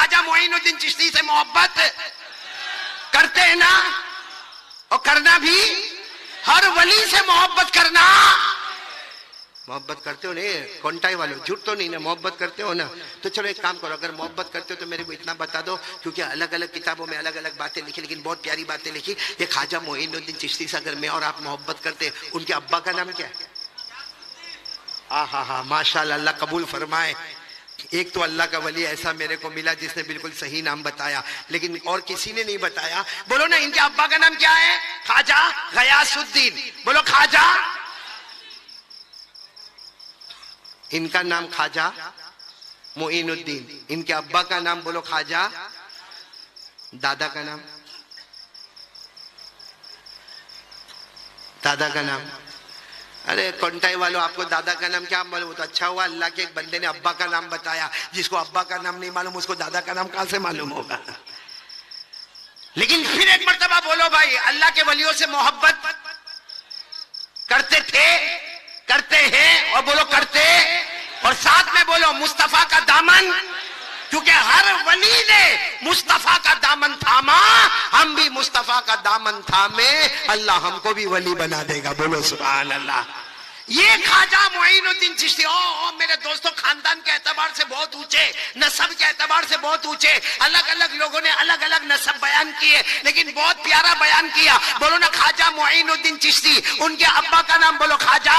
خواجہ معین الدین چشتی سے محبت کرتے ہیں نا؟ اور کرنا بھی، ہر ولی سے محبت کرنا، محبت کرتے ہو نہیں کونٹائی والوں، جھوٹ تو نہیں نا، محبت کرتے ہو نا؟ تو چلو ایک کام کرو، اگر محبت کرتے ہو تو میرے کو اتنا بتا دو، کیونکہ الگ الگ کتابوں میں الگ الگ باتیں لکھی، لیکن بہت پیاری باتیں لکھی. یہ خواجہ معین الدین چشتی سے اگر میں اور آپ محبت کرتے، ان کے ابا کا نام کیا ہے؟ ہاں ماشاءاللہ، اللہ قبول فرمائے. ایک تو اللہ کا ولی ایسا میرے کو ملا جس نے بالکل صحیح نام بتایا، لیکن اور کسی نے نہیں بتایا. بولو نا ان کے ابا کا نام کیا ہے؟ خواجہ غیاث الدین. بولو خواجہ. ان کا نام خواجہ معین الدین، ان کے ابا کا نام بولو خواجہ. دادا کا نام؟ دادا کا نام؟ ارے کونٹائی والوں، آپ کو دادا کا نام کیا معلوم؟ تو اچھا ہوا اللہ کے ایک بندے نے ابا کا نام بتایا. جس کو ابا کا نام نہیں معلوم اس کو دادا کا نام کہاں سے معلوم ہوگا؟ لیکن پھر ایک مرتبہ بولو بھائی، اللہ کے ولیوں سے محبت کرتے تھے، کرتے ہیں، اور بولو کرتے، اور ساتھ میں بولو مصطفیٰ کا دامن، کیونکہ ہر ولی نے مصطفیٰ کا دامن تھاما، ہم بھی مصطفیٰ کا دامن تھامے، اللہ ہم کو بھی ولی بنا دے گا. بولو سبحان اللہ. یہ خواجہ معین الدین چشتی میرے دوستوں خاندان کے اعتبار سے بہت اونچے، نسب کے اعتبار سے بہت اونچے. الگ الگ لوگوں نے الگ الگ نسب بیان کیے، لیکن بہت پیارا بیان کیا. بولو نا خواجہ معین الدین چشتی، ان کے ابا کا نام بولو خواجہ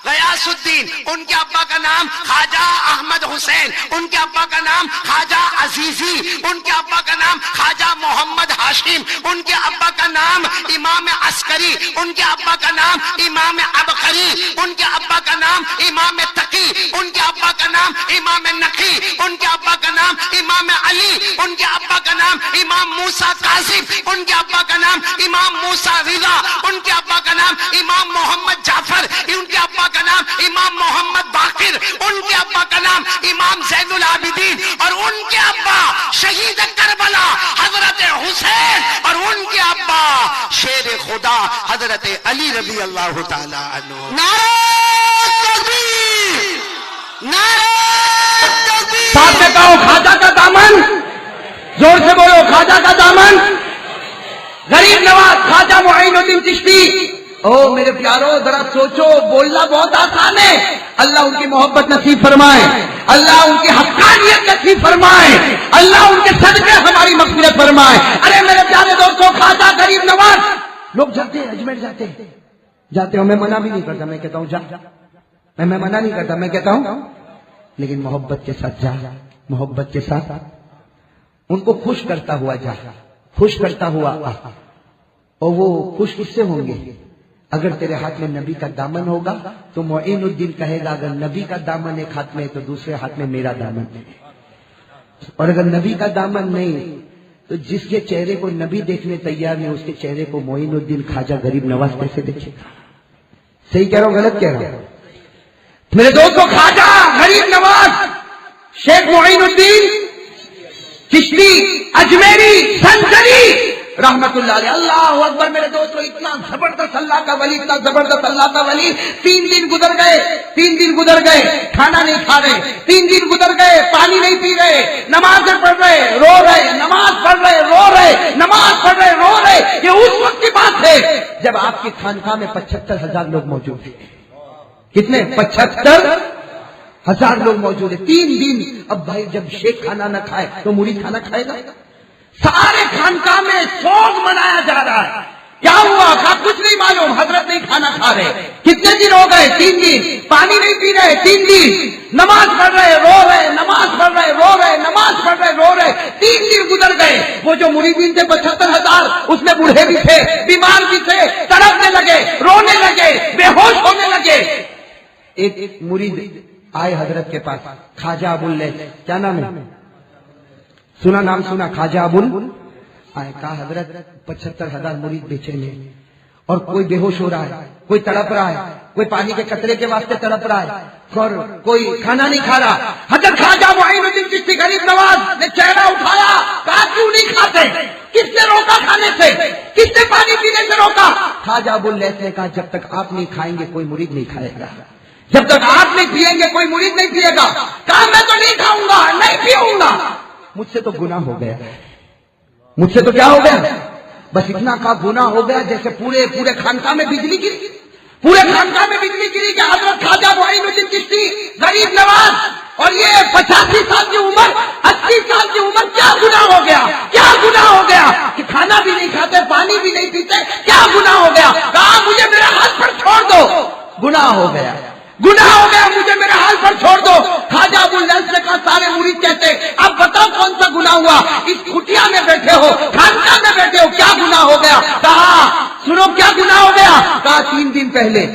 غیاث الدین، ان کے ابا کا نام خواجہ احمد حسین، ان کے ابا کا نام خواجہ عزیزی، ان کے ابا کا نام خواجہ محمد ہاشم، ان کے ابا کا نام امام عسکری، ان کے ابا کا نام امام عبقری، ان کے ابا کا نام امام تقی، ان کے ابا کا نام امام نقی، ان کے ابا کا نام امام علی، ان کے ابا کا نام امام موسیٰ کاظم، ان کے ابا کا نام امام موسیٰ رضا، ان کے ابا کا نام امام محمد جعفر، ان کے ابا کا نام امام محمد باقر، ان کے ابا کا نام امام زین العابدین، اور ان کے ابا شہید کربلا حضرت حسین، اور ان کے ابا شیر خدا حضرت علی رضی اللہ تعالی عنہ. نعرہ تکبیر، نعرہ تکبیر. ساتھ میں کہو خواجہ کا دامن، زور سے بولو خواجہ کا دامن. غریب نواز خواجہ معین الدین چشتی. میرے پیارو ذرا سوچو، بولنا بہت آسان ہے. اللہ ان کی محبت نصیب فرمائے، اللہ ان کی حقانیت نصیب فرمائے، اللہ ان کے صدقے ہماری مغفرت فرمائے. ارے میرے پیارے دوستوں، خواجہ غریب نواز لوگ جاتے ہیں اجمیر، جاتے ہو، میں منع بھی نہیں کرتا، میں کہتا ہوں جا، میں منع نہیں کرتا، میں کہتا ہوں، لیکن محبت کے ساتھ جا، محبت کے ساتھ ان کو خوش کرتا ہوا جا، خوش کرتا ہوا آ. اور وہ خوش کس سے ہوں گے؟ اگر تیرے ہاتھ میں نبی کا دامن ہوگا تو معین الدین کہے گا اگر نبی کا دامن ایک ہاتھ میں ہے تو دوسرے ہاتھ میں میرا دامن ہے. اور اگر نبی کا دامن نہیں تو جس کے چہرے کو نبی دیکھنے تیار نہیں، اس کے چہرے کو معین الدین خواجہ غریب نواز کیسے دیکھے گا؟ صحیح کہہ رہا ہوں غلط کہہ رہا ہوں؟ میرے دوستوں، خواجہ غریب نواز شیخ معین الدین چشتی اجمیری سنسری رحمت اللہ علیہ. اللہ اکبر. میرے دوستو، اتنا زبردست اللہ کا ولی، اتنا زبردست اللہ کا ولی. 3 دن گزر گئے کھانا نہیں کھا رہے، 3 دن گزر گئے پانی نہیں پی رہے، نمازیں پڑھ رہے رو رہے، نماز پڑھ رہے رو رہے، نماز پڑھ رہے رو رہے. یہ اس وقت کی بات ہے جب آپ کی خانقاہ میں 75,000 لوگ موجود تھے. کتنے؟ 75,000 لوگ موجود ہیں. 3 دن. اب بھائی جب شیخ کھانا نہ کھائے تو مرید کھانا کھائے گا؟ سارے خانقاہ میں سوگ منایا جا رہا ہے. کیا ہوا؟ کچھ نہیں معلوم. حضرت نہیں کھانا کھا رہے. کتنے دن ہو گئے؟ 3 دن. پانی نہیں پی رہے 3 دن. نماز پڑھ رہے رو رہے، نماز پڑھ رہے رو رہے، نماز پڑھ رہے رو رہے. 3 دن گزر گئے. وہ جو مریدین تھے 75,000، اس میں بوڑھے بھی تھے، بیمار بھی تھے، تڑپنے لگے، رونے لگے، بے ہوش ہونے لگے. ایک مرید آئے حضرت کے پاس، خواجہ ابواللیث. کیا نام ہے؟ سنا نام سنا؟ خواجہ ابواللیث آئے. کہا حضرت 75,000 مرید بے چین ہیں اور کوئی بے ہوش ہو رہا ہے، کوئی تڑپ رہا ہے، کوئی پانی کے قطرے کے واسطے تڑپ رہا ہے، اور کوئی کھانا نہیں کھا رہا. حضرت خواجہ معین الدین چشتی غریب نواز نے چہرہ اٹھایا، کہا کیوں نہیں کھاتے؟ کس نے روکا کھانے سے؟ کس نے پانی پینے سے روکا؟ خواجہ ابواللیث نے کہا جب تک آپ نہیں کھائیں گے کوئی مرید نہیں کھائے گا، جب تک آپ نہیں پیئیں گے کوئی مرید نہیں پیے گا. کہا میں تو نہیں کھاؤں گا، نہیں پیوں گا. مجھ سے تو گناہ ہو گیا، مجھ سے تو کیا ہو گیا؟ بس اتنا کا گناہ ہو گیا جیسے پورے خانقاہ میں بجلی گری، پورے خانقاہ میں بجلی گری کہ حضرت خواجہ معین الدین چشتی غریب نواز اور یہ 85 سال کی عمر، 80 سال کی عمر، کیا گناہ ہو گیا؟ کیا گناہ ہو گیا کہ کھانا بھی نہیں کھاتے، پانی بھی نہیں پیتے؟ کیا گناہ ہو گیا؟ کہا مجھے میرے ہاتھ پر چھوڑ دو، گناہ ہو گیا، گناہ ہو گیا، مجھے میرے حال پر چھوڑ دو۔ خواجہ ابوالنصر نے کہا سارے مرید کہتے اب بتاؤ کون سا گناہ ہوا؟ اس کٹیا میں بیٹھے ہو، خانقاہ میں بیٹھے ہو، کیا گناہ ہو گیا؟ کہا سنو کیا گناہ ہو گیا؟ کہا 3 دن پہلے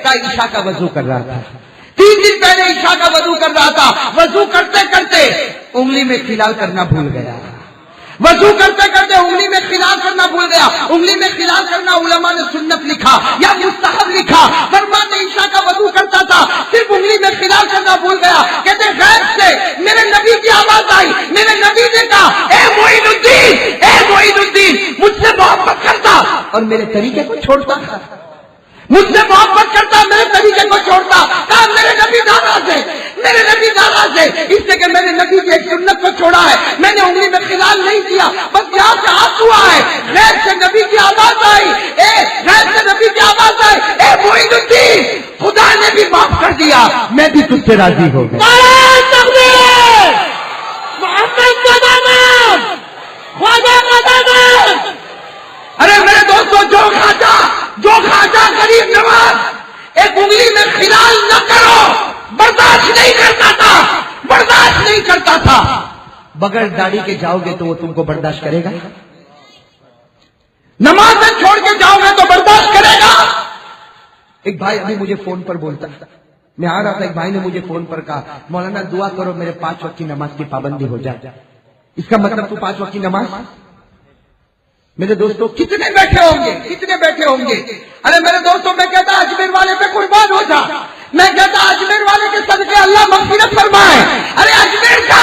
کہا عشاء کا وضو کر رہا تھا، 3 دن پہلے عشاء کا وضو کر رہا تھا، وضو کرتے کرتے انگلی میں خلال کرنا بھول گیا، وضو کرتے کرتے انگلی میں خلال کرنا بھول گیا۔ انگلی میں خلال کرنا علماء نے سنت لکھا یا مستحب لکھا، فرماتے عشاء کا وضو کرتا تھا، صرف انگلی میں خلال کرنا بھول گیا۔ کہتے غیب سے میرے نبی کی آواز آئی، میرے نبی نے کہا اے معین الدین مجھ سے محبت کرتا اور میرے طریقے کو چھوڑتا تھا، مجھ سے محبت کرتا میرے طریقے کو چھوڑتا۔ کہا میرے نبی ناراض ہے، میرے نبی ناراض ہے اس لیے کہ میرے نبی کی ایک سنت کو چھوڑا ہے، میں نے انگلی میں خلال نہیں کیا، بس یہاں سے ہاتھ ہوا ہے۔ غیر سے نبی کی آواز آئی، اے معین الدین خدا نے بھی معاف کر دیا، میں بھی تجھ سے راضی ہو گیا۔ محمد کا دامن، خواجہ کا دامن۔ ارے میرے دوستو، جو خواجہ غریب نواز ایک انگلی میں خلال نہ کرو برداشت نہیں کرتا تھا، بغیر داڑھی کے جاؤ گے تو وہ تم کو برداشت کرے گا؟ نماز چھوڑ کے جاؤ گے تو برداشت کرے گا؟ ایک بھائی ابھی مجھے فون پر بولتا، میں آ رہا تھا، ایک بھائی نے مجھے فون پر کہا مولانا دعا کرو میرے 5 وقت کی نماز کی پابندی ہو جائے۔ اس کا مطلب تو 5 وقت کی نماز؟ میرے دوستوں کتنے بیٹھے ہوں گے؟ ارے میرے دوستوں میں کہتا اجمیر والے پہ قربان ہو جا، میں کہتا اجمیر والے کے صدقے اللہ مغفرت فرمائے۔ ارے اجمیر کا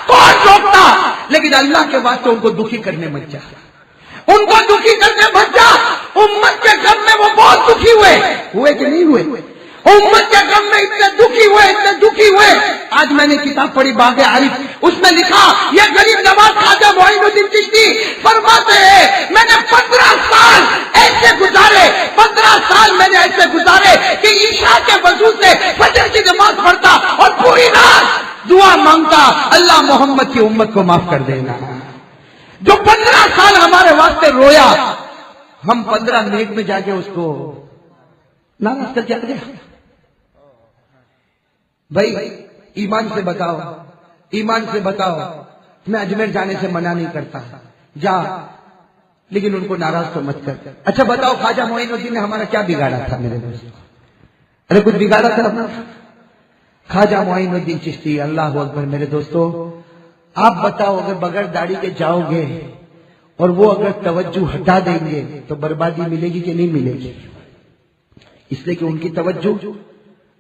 کون روکتا؟ لیکن اللہ کے واسطے ان کو دکھی کرنے مت جا، ان کو دکھی کرنے مت جا۔ امت کے غم میں وہ بہت دکھی ہوئے کہ نہیں ہوئے؟ امت کے غم میں اتنے دکھی ہوئے۔ آج میں نے کتاب پڑھی باغ عارف، اس میں لکھا یہ غریب نواز خواجہ معین الدین چشتی فرماتے ہیں میں نے 15 سال ایسے گزارے کہ عشاء کے وضو سے فجر کی نماز پڑھتا اور پوری رات دعا مانگتا اللہ محمد کی امت کو معاف کر دینا۔ جو 15 سال ہمارے واسطے رویا، ہم 15 منٹ میں جا کے اس کو ناراض کر کے گئے۔ بھائی ایمان سے بتاؤ، میں اجمیر جانے سے منع نہیں کرتا، جا، لیکن ان کو ناراض تو مت کر۔ اچھا بتاؤ خواجہ معین الدین نے ہمارا کیا بگاڑا تھا میرے دوست؟ ارے کچھ بگاڑا تھا اپنا؟ خواجہ معین الدین چشتی، اللہ اکبر۔ میرے دوستو آپ بتاؤ اگر بغیر داڑھی کے جاؤ گے اور وہ اگر توجہ ہٹا دیں گے تو بربادی ملے گی کہ نہیں ملے گی؟ اس لیے کہ ان کی توجہ،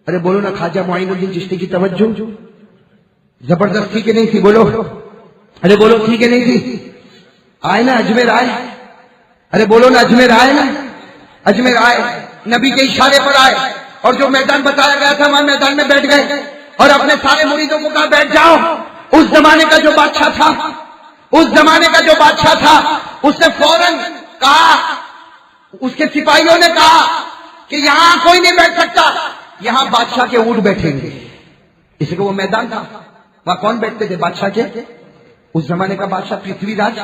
ارے بولو نا، خواجہ معین الدین چشتی کی توجہ زبردست تھی کہ نہیں تھی؟ بولو، ارے بولو تھی کہ نہیں تھی؟ آئے نا اجمیر آئے، ارے بولو نا اجمیر آئے نا، اجمیر آئے، نبی کے اشارے پر آئے اور جو میدان بتایا گیا تھا وہاں میدان میں بیٹھ گئے اور اپنے سارے مریدوں کو کہا بیٹھ جاؤ۔ اس زمانے کا جو بادشاہ تھا اس نے فوراً کہا، اس کے سپاہیوں نے کہا کہ یہاں کوئی نہیں بیٹھ سکتا، یہاں بادشاہ کے اونٹ بیٹھیں گے۔ اس لیے کہ وہ میدان تھا، وہاں کون بیٹھتے تھے؟ بادشاہ کے۔ اس زمانے کا بادشاہ پرتھوی راج۔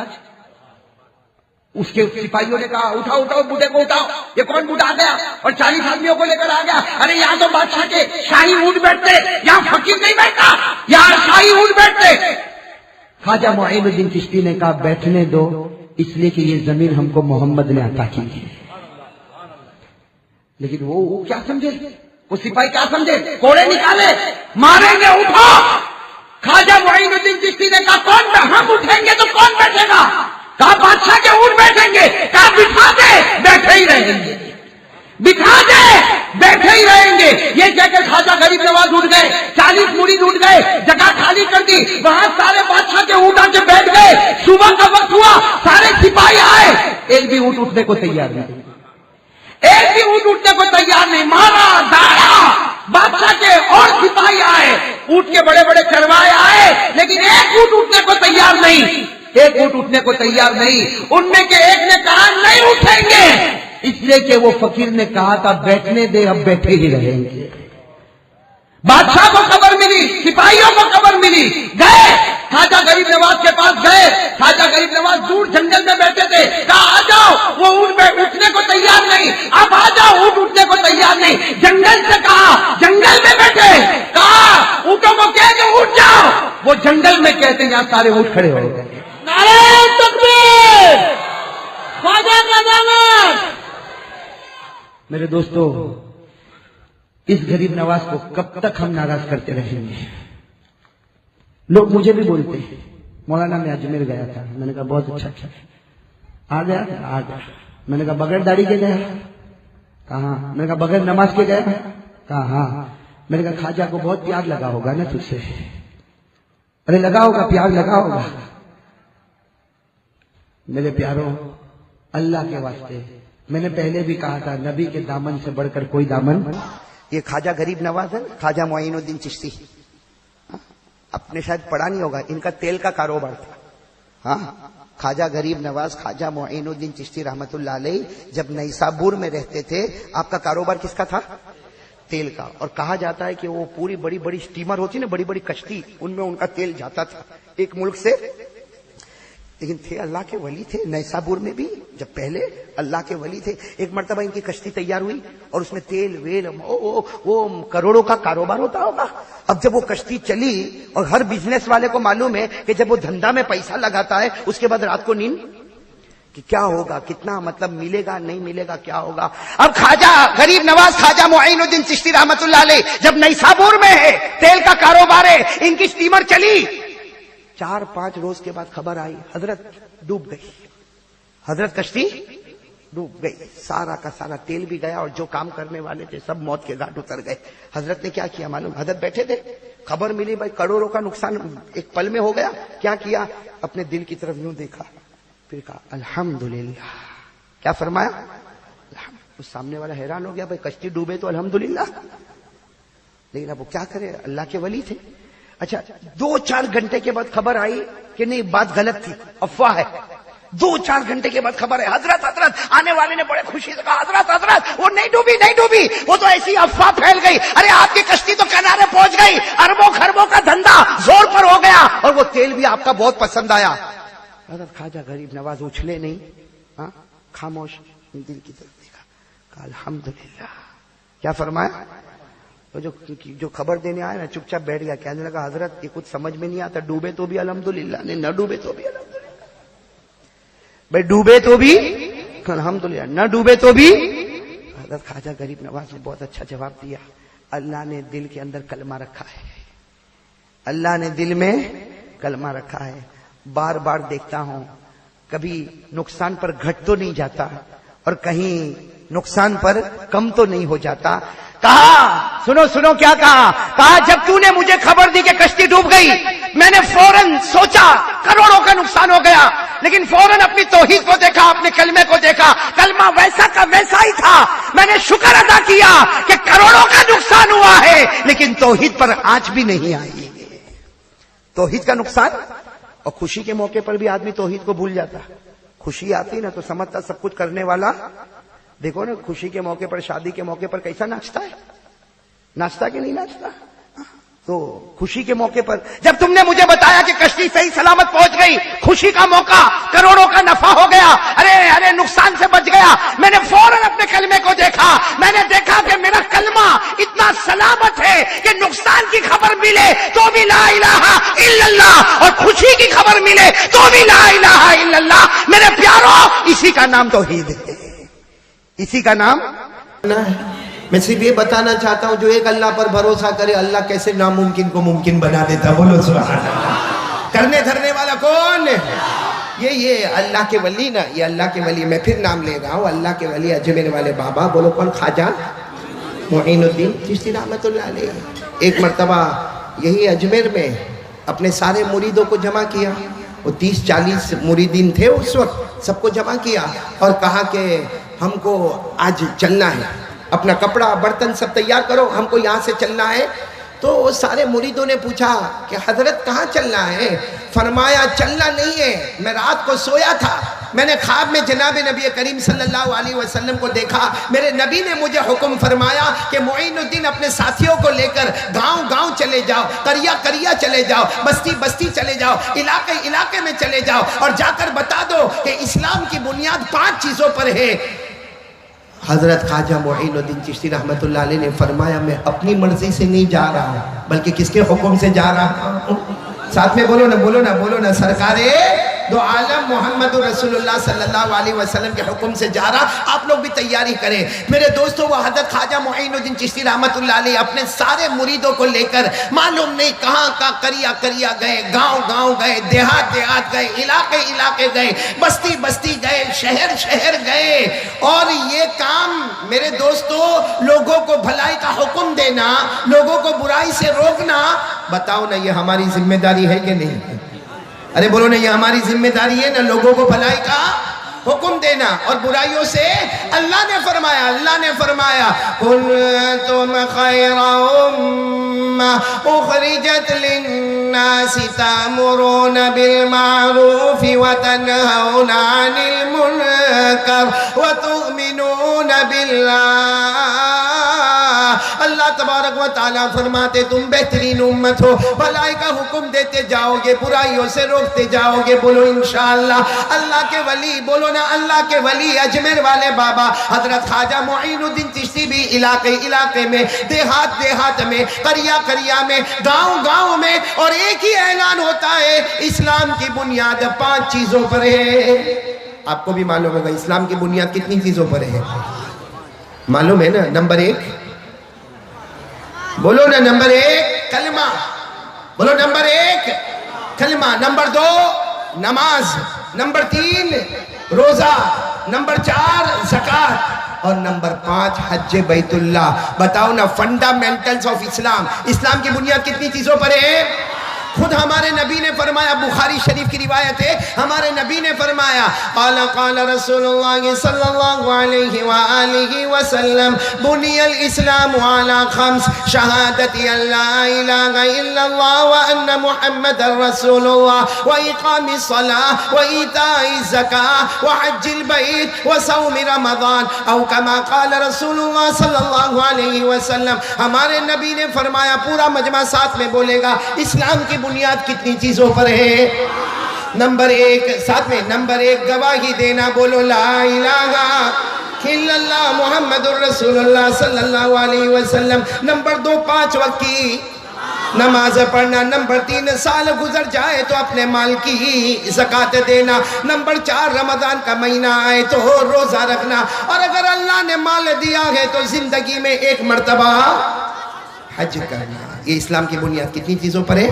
اس کے سپاہیوں نے کہا اٹھاؤ بوڑھے کو اٹھاؤ، یہ کون بوڑھا آ گیا اور 40 آدمیوں کو لے کر آ گیا؟ ارے یہاں تو بادشاہ کے شاہی اونٹ بیٹھتے، یہاں فقیر نہیں بیٹھتا، یہاں شاہی اونٹ بیٹھتے۔ خواجہ معین الدین چشتی نے کہا بیٹھنے دو، اس لیے کہ یہ زمین ہم کو محمد نے عطا کی ہے۔ لیکن وہ کیا سمجھے، وہ سپاہی کیا سمجھے؟ کوڑے نکالے، ماریں گے، اٹھو۔ خواجہ معین الدین چشتی نے کہا کون، ہم اٹھیں گے تو کون بیٹھے گا؟ کہا بادشاہ کے اونٹ بیٹھیں گے۔ کہا بٹھا دے، بیٹھے ہی رہیں گے، بٹھا دے، بیٹھے ہی رہیں گے۔ یہ کہہ کے خواجہ غریب نواز اٹھ گئے، 40 مرید اٹھ گئے، جگہ خالی کر دی، وہاں سارے بادشاہ کے اونٹ آ کے بیٹھ گئے۔ صبح کا وقت ہوا، سارے سپاہی آئے، ایک بھی اونٹ اٹھنے کو تیار نہیں، مارا داڑا۔ بادشاہ کے اور سپاہی آئے، اونٹ کے بڑے بڑے چروائے آئے، لیکن ایک ایک اونٹ اٹھنے کو تیار نہیں، ایک اونٹ اٹھنے کو تیار نہیں۔ ان میں کے ایک نے کہا نہیں اٹھیں گے، اس لیے کہ وہ فقیر نے کہا تھا بیٹھنے دے، اب بیٹھے ہی رہیں گے۔ بادشاہ کو خبر ملی، سپاہیوں کو خبر ملی، گئے خواجہ غریب نواز کے پاس گئے۔ خواجہ غریب نواز دور جنگل میں بیٹھے تھے، کہا آ جاؤ، وہ اونٹ اٹھنے کو تیار نہیں، اب آ جاؤ، اونٹ اٹھنے کو تیار نہیں۔ جنگل سے کہا، جنگل میں بیٹھے، کہا اونٹوں کو کہہ کہ اٹھ جاؤ، وہ جنگل میں کہتے یہاں سارے اونٹ کھڑے ہو گئے۔ نعرہ تکبیر، خواجہ کا دامن۔ میرے دوستو، اس غریب نواز کو کب تک ہم ناراض کرتے رہیں گے؟ لوگ مجھے بھی بولتے ہیں مولانا میں اجمیر گیا تھا، میں نے کہا بہت اچھا کیا، آ گیا آ گیا۔ میں نے کہا بغیر داڑھی کے گیا، کہاں؟ میں نے کہا بغیر نماز کے گیا، کہا ہاں۔ میں نے کہا خواجہ کو بہت پیار لگا ہوگا نا تجھ سے؟ ارے لگا ہوگا، پیار لگا ہوگا۔ میرے پیاروں، اللہ کے واسطے میں نے پہلے بھی کہا تھا نبی کے دامن سے بڑھ کر کوئی دامن۔ یہ خواجہ غریب نواز ہے، خواجہ معین الدین چشتی، آپ نے شاید پڑھا نہیں ہوگا، ان کا تیل کا کاروبار تھا۔ ہاں، خواجہ غریب نواز خواجہ معین الدین چشتی رحمت اللہ علیہ جب نیسابور میں رہتے تھے، آپ کا کاروبار کس کا تھا؟ تیل کا۔ اور کہا جاتا ہے کہ وہ پوری بڑی بڑی سٹیمر ہوتی نا، بڑی بڑی کشتی، ان میں ان کا تیل جاتا تھا ایک ملک سے۔ لیکن تھے اللہ کے ولی تھے، نیسابور میں بھی جب پہلے اللہ کے ولی تھے۔ ایک مرتبہ ان کی کشتی تیار ہوئی اور اس میں تیل ویل، وہ کروڑوں کا کاروبار ہوتا ہوگا۔ اب جب وہ کشتی چلی، اور ہر بزنس والے کو معلوم ہے کہ جب وہ دھندا میں پیسہ لگاتا ہے اس کے بعد رات کو نیند، کہ کیا ہوگا، کتنا مطلب ملے گا نہیں ملے گا، کیا ہوگا۔ اب خواجہ غریب نواز خواجہ معین الدین چشتی رحمت اللہ علیہ جب نیسابور میں ہے، تیل کا کاروبار ہے، ان کی سٹیمر چلی، 4-5 روز کے بعد خبر آئی حضرت ڈوب گئی، حضرت کشتی ڈوب گئی، سارا کا سارا تیل بھی گیا اور جو کام کرنے والے تھے سب موت کے گھاٹ اتر گئے۔ حضرت نے کیا کیا معلوم؟ حضرت بیٹھے تھے، خبر ملی بھائی کروڑوں کا نقصان ایک پل میں ہو گیا، کیا کیا؟ اپنے دل کی طرف یوں دیکھا، پھر کہا الحمدللہ۔ کیا فرمایا؟ اس سامنے والا حیران ہو گیا، بھائی کشتی ڈوبے تو الحمدللہ، لیکن اب وہ کیا کرے، اللہ کے ولی تھے۔ اچھا 2-4 گھنٹے کے بعد خبر آئی کہ نہیں بات غلط تھی، افواہ ہے۔ 2-4 گھنٹے کے بعد خبر ہے، حضرت آنے والے نے بڑے خوشی سے کہا حضرت وہ نہیں ڈوبی، وہ تو ایسی افواہ پھیل گئی، ارے آپ کی کشتی تو کنارے پہنچ گئی، اربوں خربوں کا دھندا زور پر ہو گیا، اور وہ تیل بھی آپ کا بہت پسند آیا۔ حضرت خواجہ غریب نواز اچھلے نہیں، ہاں خاموش، دل کی طرف دیکھا، کہا الحمدللہ۔ کیا فرمایا؟ جو خبر دینے آیا نا چپ چاپ بیٹھ گیا، کہنے لگا حضرت یہ کچھ سمجھ میں نہیں آتا، ڈوبے تو بھی الحمدللہ، نہ ڈوبے تو بھی الحمدللہ، بھائی ڈوبے تو بھی الحمدللہ، نہ ڈوبے تو بھی۔ حضرت خواجہ غریب نواز نے بہت اچھا جواب دیا، اللہ نے دل کے اندر کلمہ رکھا ہے، اللہ نے دل میں کلمہ رکھا ہے۔ بار بار دیکھتا ہوں کبھی نقصان پر گھٹ تو نہیں جاتا اور کہیں نقصان پر کم تو نہیں ہو جاتا۔ کہا سنو کیا کہا جب تو نے مجھے خبر دی کہ کشتی ڈوب گئی، میں نے فوراً سوچا کروڑوں کا نقصان ہو گیا، لیکن فوراً اپنی توحید کو دیکھا، اپنے کلمے کو دیکھا، کلمہ ویسا کا ویسا ہی تھا۔ میں نے شکر ادا کیا کہ کروڑوں کا نقصان ہوا ہے لیکن توحید پر آنچ بھی نہیں آئی۔ توحید کا نقصان، اور خوشی کے موقع پر بھی آدمی توحید کو بھول جاتا، خوشی آتی نا تو سمجھتا سب کچھ کرنے والا۔ دیکھو نا خوشی کے موقع پر، شادی کے موقع پر کیسا ناچتا ہے، ناچتا کہ نہیں ناچتا؟ تو خوشی کے موقع پر جب تم نے مجھے بتایا کہ کشتی صحیح سلامت پہنچ گئی، خوشی کا موقع، کروڑوں کا نفع ہو گیا، ارے نقصان سے بچ گیا، میں نے فوراً اپنے کلمے کو دیکھا، میں نے دیکھا کہ میرا کلمہ اتنا سلامت ہے کہ نقصان کی خبر ملے تو بھی لا الہ الا اللہ، اور خوشی کی خبر ملے تو بھی لا الہ الا اللہ۔ میرے پیاروں، اسی کا نام توحید ہے، اسی کا نام۔ میں صرف یہ بتانا چاہتا ہوں جو ایک اللہ پر بھروسہ کرے، اللہ کیسے ناممکن کو ممکن بنا دیتا۔ بولو سبحان اللہ۔ کرنے دھرنے والا کون؟ یہ اللہ کے ولی نا، یہ اللہ کے ولی، میں پھر نام لے رہا ہوں، اللہ کے ولی اجمیر والے بابا، بولو کون؟ خواجہ معین الدین چشتی رحمت اللہ علیہ۔ ایک مرتبہ یہی اجمیر میں اپنے سارے مریدوں کو جمع کیا، وہ 30-40 مریدین تھے اس وقت، سب کو جمع کیا اور کہا کہ ہم کو آج چلنا ہے، اپنا کپڑا برتن سب تیار کرو، ہم کو یہاں سے چلنا ہے۔ تو سارے مریدوں نے پوچھا کہ حضرت کہاں چلنا ہے؟ فرمایا چلنا نہیں ہے، میں رات کو سویا تھا، میں نے خواب میں جناب نبی کریم صلی اللہ علیہ وسلم کو دیکھا، میرے نبی نے مجھے حکم فرمایا کہ معین الدین اپنے ساتھیوں کو لے کر گاؤں گاؤں چلے جاؤ، قریہ قریہ چلے جاؤ، بستی بستی چلے جاؤ، علاقے علاقے میں چلے جاؤ اور جا کر بتا دو کہ اسلام کی بنیاد 5 چیزوں پر ہے۔ حضرت خواجہ معین الدین چشتی رحمت اللہ علیہ نے فرمایا میں اپنی مرضی سے نہیں جا رہا ہوں بلکہ کس کے حکم سے جا رہا ہوں؟ ساتھ میں بولو نا بولو نا بولو نا، سرکار دو عالم محمد رسول اللہ صلی اللہ علیہ وسلم کے حکم سے جا رہا۔ آپ لوگ بھی تیاری کریں میرے دوستو۔ وہ حضرت خواجہ معین الدین چشتی رحمت اللہ علیہ اپنے سارے مریدوں کو لے کر معلوم نہیں کہاں کا قریہ قریہ گئے، گاؤں گاؤں گئے، دیہات دیہات گئے، علاقے علاقے گئے، بستی بستی گئے، شہر شہر گئے۔ اور یہ کام میرے دوستو، لوگوں کو بھلائی کا حکم دینا، لوگوں کو برائی سے روکنا، بتاؤ نا یہ ہماری ذمہ داری ہے کہ نہیں؟ ارے بولو نا یہ ہماری ذمہ داری ہے نا، لوگوں کو بھلائی کا حکم دینا اور برائیوں سے۔ اللہ نے فرمایا کنتم خیر امہ اخرجت للناس تأمرون بالمعروف وتنہون عن المنکر وتؤمنون باللہ۔ اللہ تبارک و تعالیٰ فرماتے تم بہترین امت ہو، بھلائی کا حکم دیتے جاؤ گے، برائیوں سے روکتے جاؤ گے۔ بولو انشاءاللہ۔ اللہ کے ولی، بولو نا اللہ کے ولی، اجمیر والے بابا حضرت خواجہ معین الدین چشتی بھی علاقے علاقے میں، دیہات دیہات میں، قریہ قریہ میں، گاؤں گاؤں میں، اور ایک ہی اعلان ہوتا ہے اسلام کی بنیاد 5 چیزوں پر ہے۔ آپ کو بھی معلوم ہوگا اسلام کی بنیاد کتنی چیزوں پر ہے، معلوم ہے نا؟ نمبر 1 بولو نا، نمبر 1 کلمہ، بولو نمبر 1 کلمہ، نمبر 2 نماز، نمبر 3 روزہ، نمبر 4 زکوٰۃ، اور نمبر 5 حج بیت اللہ۔ بتاؤ نا فنڈامنٹلز آف اسلام، اسلام کی بنیاد کتنی چیزوں پر ہے؟ خود ہمارے نبی نے فرمایا، بخاری شریف کی روایت ہے، ہمارے نبی نے فرمایا قال رسول اللہ صلی اللہ علیہ وآلہ وسلم بنی الاسلام علی 5 شہادت ان لا الہ الا اللہ وان محمد رسول اللہ واقام الصلاة وایتاء الزکاة وحج البیت وصوم رمضان او کما قال رسول اللہ صلی اللہ علیہ وسلم۔ ہمارے نبی نے فرمایا، پورا مجمع ساتھ میں بولے گا، اسلام کی بنیاد کتنی چیزوں پر ہے؟ نمبر 1 ساتھ میں، نمبر 1 گواہی دینا، بولو لا الہ الا اللہ محمد الرسول اللہ صلی اللہ علیہ وسلم۔ نمبر 2 5 وقت کی نماز پڑھنا۔ نمبر 3 سال گزر جائے تو اپنے مال کی زکوٰۃ دینا۔ نمبر 4 رمضان کا مہینہ آئے تو روزہ رکھنا، اور اگر اللہ نے مال دیا ہے تو زندگی میں 1 مرتبہ حج کرنا۔ یہ اسلام کی بنیاد کتنی چیزوں پر ہے؟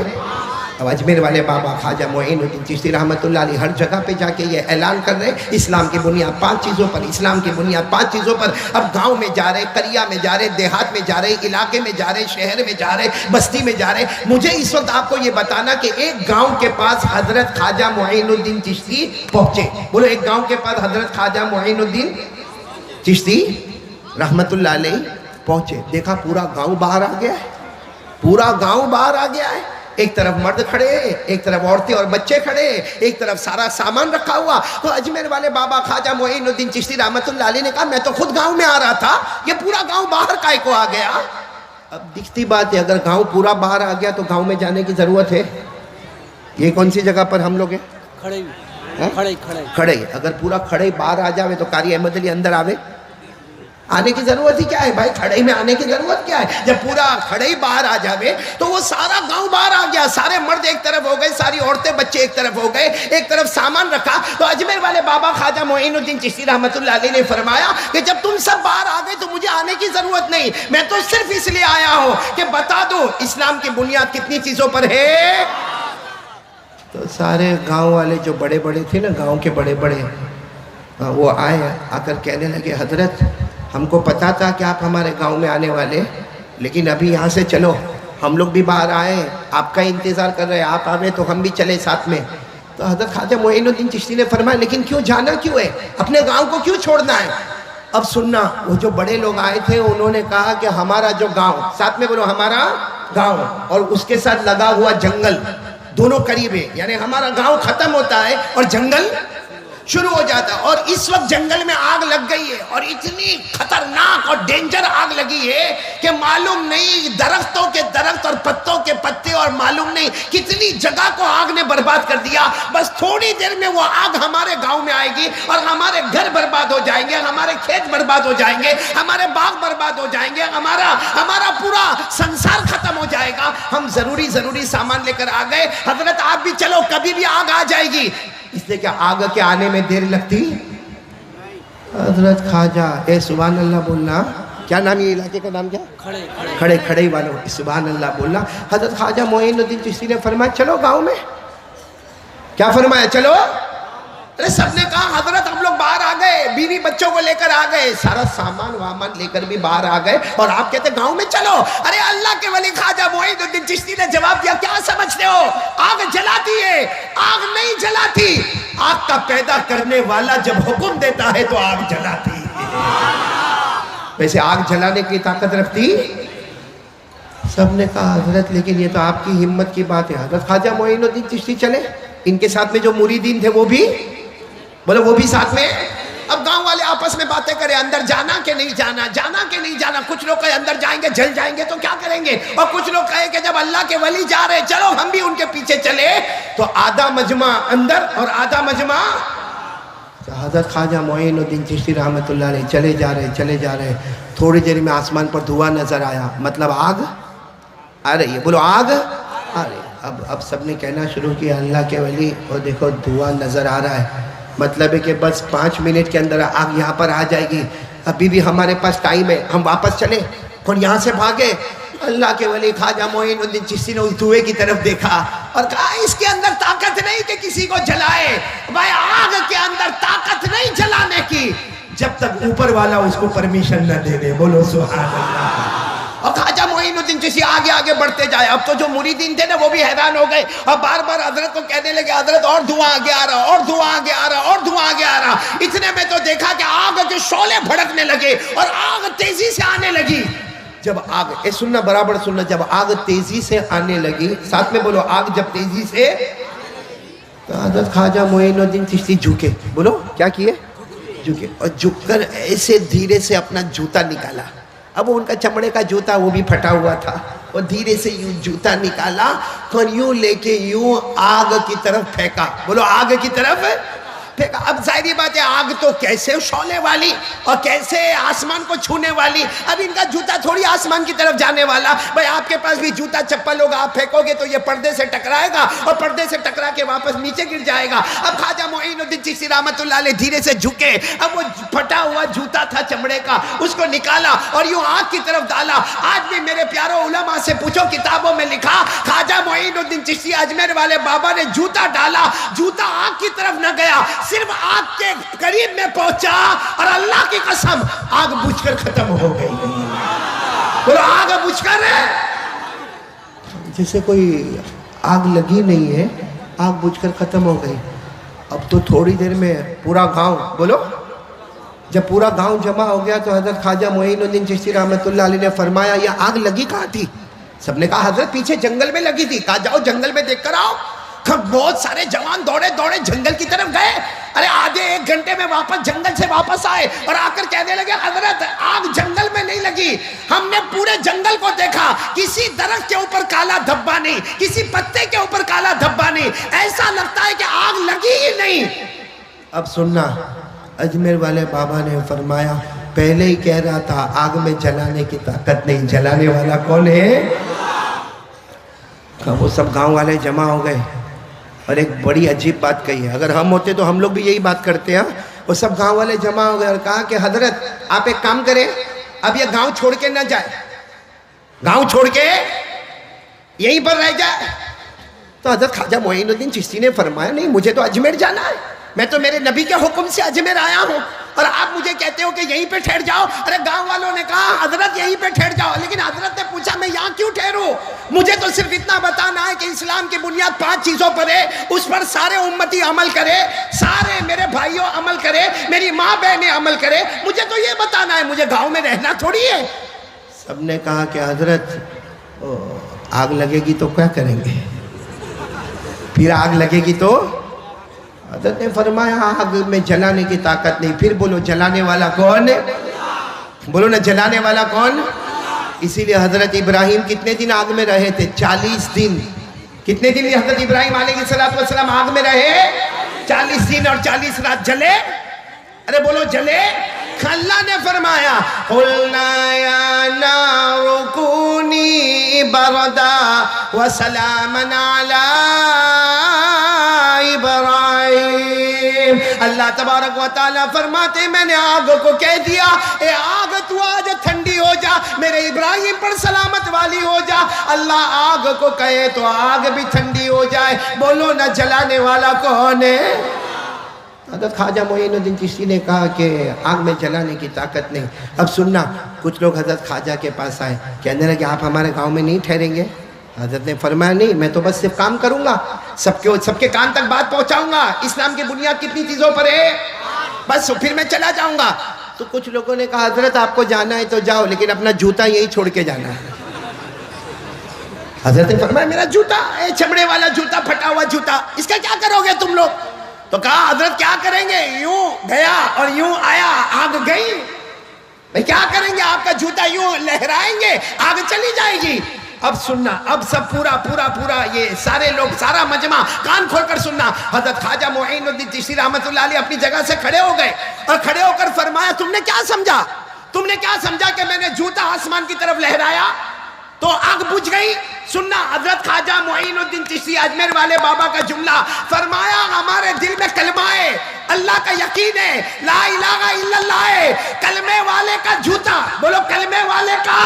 اب اجمیر والے بابا خواجہ معین الدین چشتی رحمت اللہ علیہ ہر جگہ پہ جا کے یہ اعلان کر رہے ہیں اسلام کی بنیاد 5 چیزوں پر، اسلام کی بنیاد 5 چیزوں پر۔ اب گاؤں میں جا رہے، قریہ میں جا رہے، دیہات میں جا رہے، علاقے میں جا رہے، شہر میں جا رہے، بستی میں جا رہے۔ مجھے اس وقت آپ کو یہ بتانا کہ ایک گاؤں کے پاس حضرت خواجہ معین الدین چشتی پہنچے۔ بولو ایک گاؤں کے پاس حضرت خواجہ معین الدین چشتی رحمت اللہ علیہ پہنچے، دیکھا پورا گاؤں باہر آ گیا ہے، پورا گاؤں باہر آ گیا ہے۔ ایک طرف مرد کھڑے، ایک طرف عورتیں اور بچے کھڑے، ایک طرف سارا سامان رکھا ہوا۔ تو اجمیر والے بابا خواجہ معین الدین چشتی رحمت اللہ علیہ نے کہا میں تو خود گاؤں میں آ رہا تھا، یہ پورا گاؤں باہر کائے کو آ گیا؟ اب دکھتی بات ہے، اگر گاؤں پورا باہر آ گیا تو گاؤں میں جانے کی ضرورت ہے؟ یہ کون سی جگہ پر ہم لوگ ہیں؟ کھڑے۔ اگر پورا کھڑے باہر آ جاوے تو قاری احمد علی اندر آوے؟ آنے کی ضرورت ہی کیا ہے بھائی؟ کھڑے میں آنے کی ضرورت کیا ہے؟ جب پورا کھڑے ہی باہر آ جاوے تو وہ سارا گاؤں باہر آ گیا، سارے مرد ایک طرف ہو گئے، ساری عورتیں بچے ایک طرف ہو گئے، ایک طرف سامان رکھا۔ تو اجمیر والے بابا خواجہ معین الدین چشتی رحمت اللہ علیہ نے فرمایا کہ جب تم سب باہر آ گئے تو مجھے آنے کی ضرورت نہیں، میں تو صرف اس لیے آیا ہوں کہ بتا دو اسلام کی بنیاد کتنی چیزوں پر ہے۔ تو سارے گاؤں والے جو بڑے بڑے تھے نا، گاؤں کے بڑے بڑے، وہ آئے، آ کر کہنے لگے حضرت ہم کو پتا تھا کہ آپ ہمارے گاؤں میں آنے والے، لیکن ابھی یہاں سے چلو، ہم لوگ بھی باہر آئے، آپ کا انتظار کر رہے، آپ آوے تو ہم بھی چلے ساتھ میں۔ تو حضرت خواجہ معین الدین چشتی نے فرمایا لیکن کیوں جانا کیوں ہے؟ اپنے گاؤں کو کیوں چھوڑنا ہے؟ اب سننا، وہ جو بڑے لوگ آئے تھے انہوں نے کہا کہ ہمارا جو گاؤں، ساتھ میں بولو ہمارا گاؤں، اور اس کے ساتھ لگا ہوا جنگل دونوں قریب ہیں، یعنی ہمارا گاؤں ختم ہوتا ہے اور جنگل شروع ہو جاتا ہے، اور اس وقت جنگل میں آگ لگ گئی ہے، اور اتنی خطرناک اور ڈینجر آگ لگی ہے کہ معلوم نہیں درختوں کے درخت اور پتوں کے پتے، اور معلوم نہیں کتنی جگہ کو آگ نے برباد کر دیا۔ بس تھوڑی دیر میں وہ آگ ہمارے گاؤں میں آئے گی اور ہمارے گھر برباد ہو جائیں گے، ہمارے کھیت برباد ہو جائیں گے، ہمارے باغ برباد ہو جائیں گے، ہمارا پورا سنسار ختم ہو جائے گا۔ ہم ضروری سامان لے کر آ گئے، حضرت آپ بھی چلو، کبھی بھی آگ آ جائے گی۔ اس لیے کہ آگ کے آنے میں دیر لگتی۔ حضرت خواجہ، اے سبحان اللہ بولنا، کیا نام یہ علاقے کا نام کیا؟ کھڑے والوں، سبحان اللہ بولنا۔ حضرت خواجہ معین الدین چشتی نے فرمایا چلو گاؤں میں۔ کیا فرمایا؟ چلو۔ ارے سب نے کہا حضرت ہم لوگ باہر آ گئے، بیوی بچوں کو لے کر آ گئے، سارا سامان وامان لے کر بھی باہر آ گئے، اور آپ کہتے گاؤں میں چلو۔ ارے اللہ کے ولی خواجہ معین الدین چشتی نے جواب دیا، کیا سمجھتے ہو آگ جلاتی ہے؟ آگ نہیں جلاتی، آگ کا پیدا کرنے والا جب حکم دیتا ہے تو آگ جلاتی ہے۔ ویسے آگ جلانے کی طاقت رکھتی؟ سب نے کہا حضرت لیکن یہ تو آپ کی ہمت کی بات ہے۔ حضرت خواجہ معین الدین چشتی چلے، ان کے ساتھ میں جو مریدین تھے وہ بھی بولے وہ بھی ساتھ میں۔ اب گاؤں والے آپس میں باتیں کریں، اندر جانا کہ نہیں جانا، جانا کہ نہیں جانا۔ کچھ لوگ کہے اندر جائیں گے جل جائیں گے تو کیا کریں گے، اور کچھ لوگ کہے کہ جب اللہ کے ولی جا رہے چلو ہم بھی ان کے پیچھے چلے۔ تو آدھا مجمع اندر اور آدھا مجمع۔ حضرت خواجہ معین الدین چشتی رحمۃ اللہ علیہ چلے جا رہے، تھوڑی دیر میں آسمان پر دھواں نظر آیا، مطلب آگ آ رہی ہے، بولو آگ آ رہی ہے۔ اب سب نے کہنا شروع کیا اللہ کے ولی اور دیکھو دھواں نظر آ رہا ہے، مطلب ہے کہ بس 5 منٹ کے اندر آگ یہاں پر آ جائے گی، ابھی بھی ہمارے پاس ٹائم ہے، ہم واپس چلیں۔ اور یہاں سے بھاگے۔ اللہ کے ولی خواجہ معین الدین چشتی نے اس دھوئے کی طرف دیکھا اور کہا اس کے اندر طاقت نہیں کہ کسی کو جلائے، بھائی آگ کے اندر طاقت نہیں جلانے کی جب تک اوپر والا اس کو پرمیشن نہ دے دے، بولو سبحان اللہ۔ اور خواجہ معین الدین چشتی آگے بڑھتے جائے۔ اب تو جو مریدین تھے نا وہ بھی حیران ہو گئے اور بار بار حضرت کو کہنے لگے حضرت اور دھواں آگے آ رہا، اور دھواں آگے آ رہا، اور دھواں آگے آ رہا۔ اتنے میں تو دیکھا کہ آگ کے شعلے بھڑکنے لگے اور آگ تیزی سے آنے لگی۔ جب آگ سننا برابر سننا، جب آگ تیزی سے آنے لگی، ساتھ میں بولو آگ جب تیزی سے، تو حضرت خواجہ معین الدین چشتی جھکے، بولو کیا کیے؟ جھکے، اور جھک کر ایسے دھیرے سے اپنا جوتا نکالا۔ اب وہ ان کا چمڑے کا جوتا وہ بھی پھٹا ہوا تھا، اور دھیرے سے یوں جوتا نکالا اور یوں لے کے یوں آگ کی طرف پھینکا، بولو آگ کی طرف پھینکا۔ اب ظاہری بات ہے آگ تو کیسے شعلے والی اور کیسے آسمان کو چھونے والی، اب ان کا جوتا تھوڑی آسمان کی طرف جانے والا۔ بھائی آپ کے پاس بھی جوتا چپل ہوگا، آپ پھینکو گے تو یہ پردے سے ٹکرائے گا اور پردے سے ٹکرا کے واپس نیچے گر جائے گا۔ اب خواجہ معین الدین چشتی رحمۃ اللہ علیہ دھیرے سے جھکے، اب وہ پھٹا ہوا جوتا تھا چمڑے کا، اس کو نکالا اور یوں آگ کی طرف ڈالا۔ آج بھی میرے پیارو علماء سے پوچھو، کتابوں میں لکھا خواجہ معین الدین چشتی اجمیر والے بابا نے جوتا ڈالا، جوتا آگ کی طرف نہ گیا، صرف آگ کے قریب میں پہنچا اور اللہ کی قسم آگ بجھ کر ختم ہو گئی۔ بولو آگ بجھ کر، جیسے کوئی آگ لگی نہیں ہے، آگ بجھ کر ختم ہو گئی۔ اب تو تھوڑی دیر میں پورا گاؤں، بولو جب پورا گاؤں جمع ہو گیا تو حضرت خواجہ معین الدین چشتی رحمۃ اللہ علیہ نے فرمایا یہ آگ لگی کہاں تھی؟ سب نے کہا حضرت پیچھے جنگل میں لگی تھی۔ کہا جاؤ جنگل میں دیکھ کر آؤ۔ بہت سارے جوان دوڑے جنگل کی طرف گئے، ارے آدھے 1 گھنٹے میں واپس جنگل سے واپس آئے اور آ کر کہنے لگے حضرت آگ جنگل میں نہیں لگی، ہم نے پورے جنگل کو دیکھا، کسی درخت کے اوپر کالا دھبا نہیں، کسی پتے کے اوپر کالا دھبا نہیں، ایسا لگتا ہے کہ آگ لگی ہی نہیں۔ اب سننا، اجمیر والے بابا نے فرمایا پہلے ہی کہہ رہا تھا آگ میں جلانے کی طاقت نہیں، جلانے والا کون ہے؟ وہ سب گاؤں والے جمع ہو گئے اور ایک بڑی عجیب بات کہی ہے، اگر ہم ہوتے تو ہم لوگ بھی یہی بات کرتے ہیں۔ وہ سب گاؤں والے جمع ہو گئے اور کہا کہ حضرت آپ ایک کام کریں، اب یہ گاؤں چھوڑ کے نہ جائے، گاؤں چھوڑ کے یہیں پر رہ جائے۔ تو حضرت خواجہ معین الدین چشتی نے فرمایا نہیں، مجھے تو اجمیر جانا ہے، میں تو میرے نبی کے حکم سے اجمیر آیا ہوں اور آپ مجھے کہتے ہو کہ یہیں پہ ٹھہر جاؤ۔ ارے گاؤں والوں نے کہا حضرت یہیں پہ ٹھہر جاؤ، لیکن حضرت نے پوچھا میں یہاں کیوں ٹھہروں؟ مجھے تو صرف اتنا بتانا ہے کہ اسلام کی بنیاد 5 چیزوں پر ہے، اس پر سارے امتی عمل کرے، سارے میرے بھائیوں عمل کرے، میری ماں بہنیں عمل کرے، مجھے تو یہ بتانا ہے، مجھے گاؤں میں رہنا تھوڑی ہے۔ سب نے کہا کہ حضرت آگ لگے گی تو کیا کریں گے؟ پھر آگ لگے گی تو حضرت نے فرمایا آگ میں جلانے کی طاقت نہیں. پھر بولو جلانے والا کون ہے؟ بولو نا جلانے والا کون؟ اسی لیے حضرت ابراہیم کتنے دن آگ میں رہے تھے؟ 40 دن. کتنے دن حضرت ابراہیم علیہ السلام آگ میں رہے؟ 40 دن اور 40 رات. جلے؟ ارے بولو جلے؟ اللہ نے فرمایا قُلْنَا يَا نَارُ كُونِي بَرْدًا وَسَلَامًا عَلَىٰ ابراہیم. اللہ تبارک و تعالیٰ فرماتے میں نے آگ کو کہہ دیا اے آگ تو آج ٹھنڈی ہو جا, میرے ابراہیم پر سلامت والی ہو جا. اللہ آگ کو کہے تو آگ بھی ٹھنڈی ہو جائے. بولو نہ جلانے والا کون ہے؟ حضرت خواجہ معین الدین چشتی نے کہا کہ آگ میں جلانے کی طاقت نہیں. اب سننا, کچھ لوگ حضرت خواجہ کے پاس آئے, کہنے لگے آپ ہمارے گاؤں میں نہیں ٹھہریں گے؟ حضرت نے فرمایا نہیں, میں تو بس صرف کام کروں گا, سب کے کان تک بات پہنچاؤں گا. اسلام کی بنیاد کتنی چیزوں پر ہے, بس پھر میں چلا جاؤں گا. تو کچھ لوگوں نے کہا حضرت آپ کو جانا ہے تو جاؤ, لیکن اپنا جوتا یہی چھوڑ کے جانا ہے. حضرت نے فرمایا میرا جوتا, چمڑے والا جوتا, پھٹا ہوا جوتا, اس کا کیا کرو گے تم لوگ؟ تو کہا حضرت کیا کریں گے, یوں گیا اور یوں آیا, آگ گئی. بھئی کیا کریں گے, آپ کا جوتا یوں لہرائیں گے, آگ چلی جائے گی. اب سننا, اب سب پورا یہ سارے لوگ, سارا مجمع کان کھول کر سننا. حضرت خواجہ معین الدین چشتی رحمت اللہ علیہ اپنی جگہ سے کھڑے ہو گئے اور کھڑے ہو کر فرمایا تم نے کیا سمجھا, تم نے کیا سمجھا کہ میں نے جوتا آسمان کی طرف لہرایا تو آگ بجھ گئی؟ سننا, حضرت خواجہ معین الدین چشتی اجمیر والے بابا کا جملہ, فرمایا ہمارے دل میں کلمہ ہے, اللہ کا یقین ہے, لا الہ الا اللہ ہے. کلمے والے کا جوتا, بولو کلمے والے کا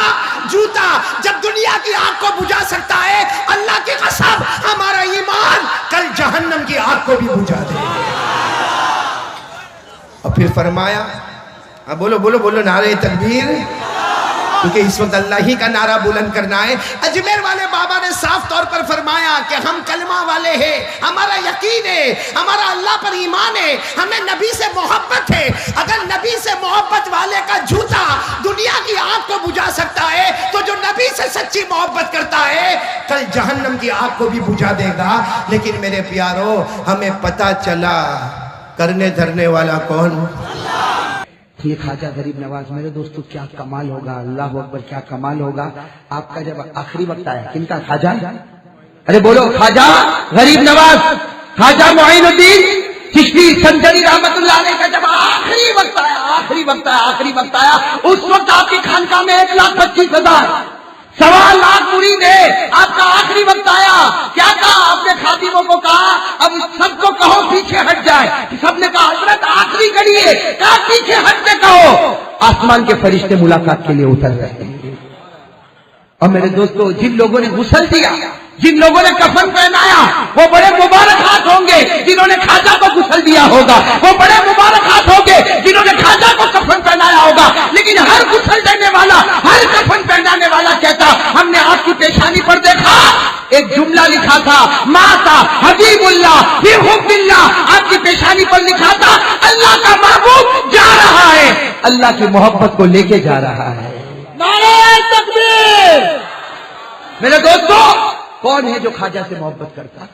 جوتا جب دنیا کی آگ کو بجھا سکتا ہے, اللہ کی قسم ہمارا ایمان کل جہنم کی آگ کو بھی بجھا دے. اور پھر فرمایا, بولو بولو بولو نعرہ تکبیر, کیونکہ اس وقت اللہ ہی کا نعرہ بلند کرنا ہے. اجمیر والے بابا نے صاف طور پر فرمایا کہ ہم کلمہ والے ہیں, ہمارا یقین ہے, ہمارا اللہ پر ایمان ہے, ہمیں نبی سے محبت ہے. اگر نبی سے محبت والے کا جوتا دنیا کی آگ کو بجھا سکتا ہے تو جو نبی سے سچی محبت کرتا ہے کل جہنم کی آگ کو بھی بجھا دے گا. لیکن میرے پیارو, ہمیں پتہ چلا کرنے دھرنے والا کون؟ یہ خواجہ غریب نواز. میرے دوستو کیا کمال ہوگا, اللہ اکبر کیا کمال ہوگا آپ کا جب آخری وقت آیا. کن کا خواجہ؟ ارے بولو خواجہ غریب نواز, خواجہ معین الدین چشتی سنجری رحمت اللہ علیہ کا جب آخری وقت آیا, اس وقت آپ کی خانقاہ میں 1,25,000 1.25 لاکھ مرید ہے. آپ کا آخری وقت آیا, کیا کہا آپ نے خادموں کو؟ کہا اب سب کو کہو پیچھے ہٹ جائے. سب نے کہا حضرت آخری گھڑی ہے, کہا پیچھے ہٹ کے کہو. آسمان کے فرشتے ملاقات کے لیے اتر رہے ہیں. اور میرے دوستو, جن لوگوں نے غسل دیا, جن لوگوں نے کفن پہنایا, وہ بڑے مبارک ہاتھ ہوں گے جنہوں نے خواجہ کو غسل دیا ہوگا. وہ بڑے مبارک ہاتھ ہوں گے جنہوں نے خواجہ کو کفن پہنایا ہوگا. لیکن ہر غسل دینے والا, ہر کفن پہنانے والا کہتا ہم نے آپ کی پیشانی پر دیکھا, ایک جملہ لکھا تھا, ماتا حبیب اللہ فی حب اللہ. آپ کی پیشانی پر لکھا تھا اللہ کا محبوب جا رہا ہے, اللہ کی محبت کو لے کے جا رہا ہے. نعرہ تکبیر. میرے دوستو, کون ہے جو خواجہ سے محبت کرتا؟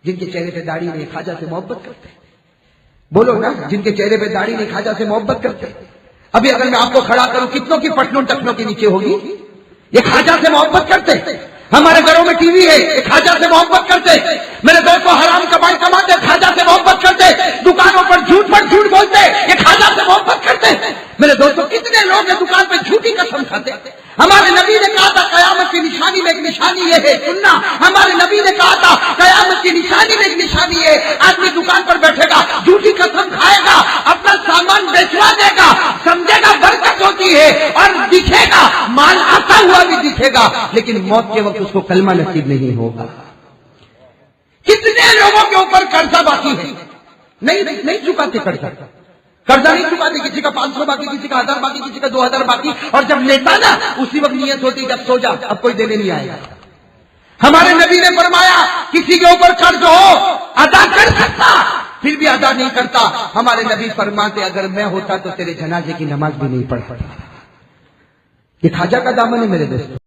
جن کے چہرے پہ داڑھی نہیں, خواجہ سے محبت کرتے. بولو نا, جن کے چہرے پہ داڑھی نہیں, خواجہ سے محبت کرتے. ابھی اگر میں آپ کو کھڑا کروں, کتنوں کی پٹنوں ٹکنوں کے نیچے ہوگی؟ یہ خواجہ سے محبت کرتے. ہمارے گھروں میں ٹی وی ہے, یہ خواجہ سے محبت کرتے. میرے دوستو, حرام کمائی کماتے, خواجہ سے محبت کرتے. دکانوں پر جھوٹ بولتے, یہ خواجہ سے محبت کرتے. میرے دوستو, کتنے لوگ ہیں دکان پہ جھوٹی قسم کھاتے. ہمارے نبی نے کہا تھا قیامت کی نشانی میں ایک نشانی یہ ہے, سننا, ہمارے نبی نے کہا تھا قیامت کی نشانی میں ایک نشانی ہے, آدمی دکان پر بیٹھے گا, جھوٹی قسم کھائے گا, اپنا سامان بیچوا دے گا, سمجھے گا برکت ہوتی ہے, اور دکھے گا مال آتا ہوا بھی دکھے گا, لیکن موت کے وقت اس کو کلمہ نصیب نہیں ہوگا. کتنے لوگوں کے اوپر قرضہ باقی ہے, نہیں چکاتے قرضہ نہیں چکاتے. کسی کا 500 باقی, کسی کا 1000 باقی, کسی کا 2000 باقی, اور جب لیتا نا اسی وقت نیت ہوتی جب سو جا, اب کوئی دینے نہیں آئے گا. ہمارے نبی نے فرمایا کسی کے اوپر قرض ہو ادا کر سکتا, پھر بھی ادا نہیں کرتا. ہمارے نبی فرماتے اگر میں ہوتا تو تیرے جنازے کی نماز بھی نہیں پڑھ سکتا. یہ خواجہ کا دامن ہے میرے دوست.